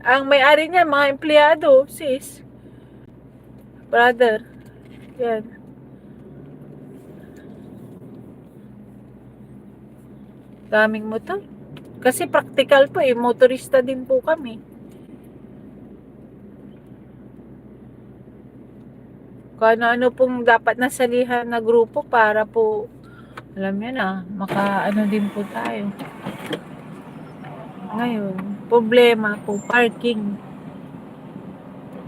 Ang may-ari niya, mga empleyado, sis. Brother. Yan. Daming motor. Kasi practical po eh. Motorista din po kami. Kung ano-ano pong dapat nasalihan na grupo para po, alam niyo na, maka-ano din po tayo. Ngayon, problema po, parking.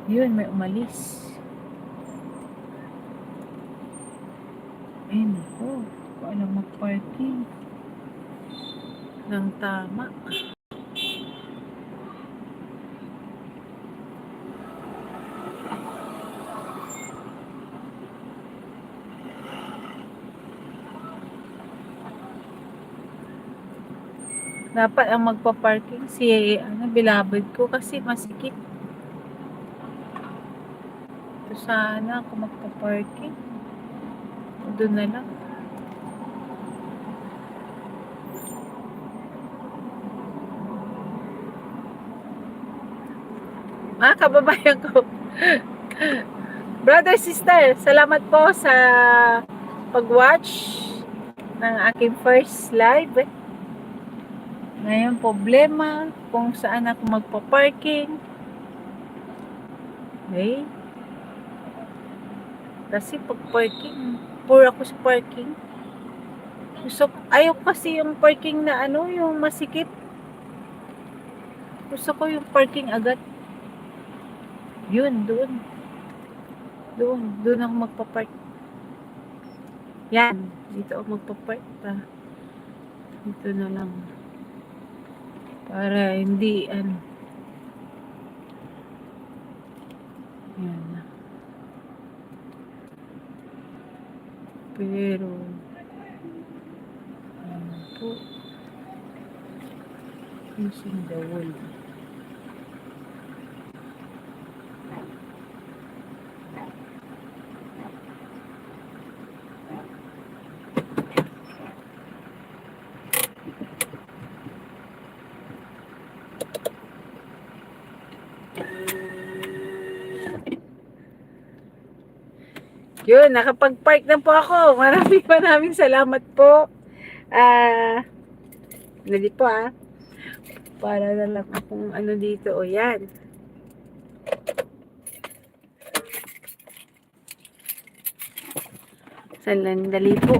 Yun, may umalis. Ayun po, kung alam mag-parking ng tama. Dapat ang magpa-parking si bilabid ko kasi masikip. So, sana ako magpa-parking. Doon na lang. Mga kababayan ko. Brother, sister, salamat po sa pag-watch ng aking first live. Ngayon, problema kung saan ako magpa-parking. Okay? Kasi pag-parking, poor ako sa parking. Ayaw kasi yung parking na yung masikip. Gusto ko yung parking agad. Yun, doon. Doon ako magpa-park. Yan, dito ako magpa-park. Dito na lang. Para hindi, yan. Pero, po, using the wall. Yun, nakapag-park na po ako. Maraming salamat po. Dali po para na lang kung ano dito. O yan. Dali po.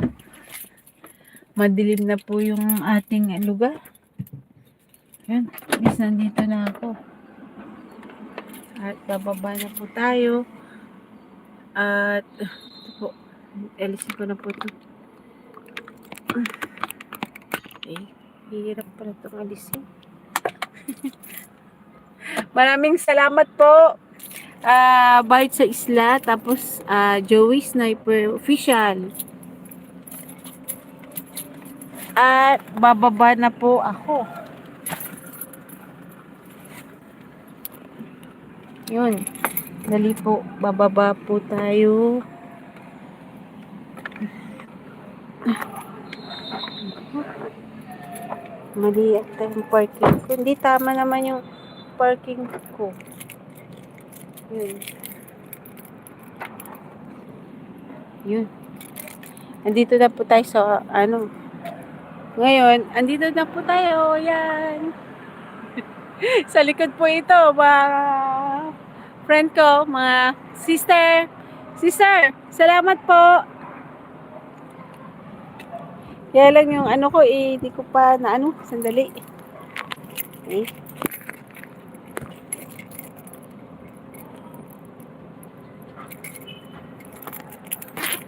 Madilim na po yung ating lugar. Yan. Is nandito na ako. At bababa na po tayo. At ito po. Alisin ko na po ito. Okay. Hirap pala itong alisin. Maraming salamat po. Bite sa isla. Tapos Joey Sniper Official. At bababa na po ako. Yun. Dali po. Bababa po tayo. Mali ata yung parking ko. Hindi tama naman yung parking ko. Yun. Yun. Andito na po tayo sa Ngayon, andito na po tayo. Yan. Sa likod po ito, mga friend ko, mga sister. Sister, salamat po. Kaya lang yung ko, hindi ko pa sandali. Okay.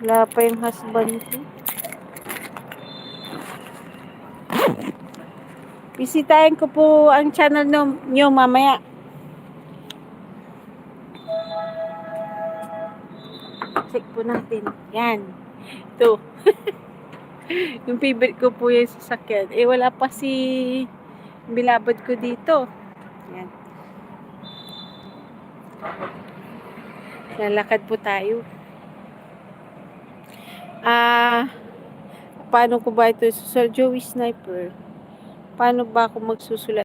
Wala pa yung husband ko. Bisitahin ko po ang channel nyo mamaya. Check po natin. Yan. Ito. Yung favorite ko po yung sasakyan. Wala pa si bilabad ko dito. Yan. Lalakad po tayo. Paano ko ba ito? Sa Joey Sniper. Paano ba ako magsusulat?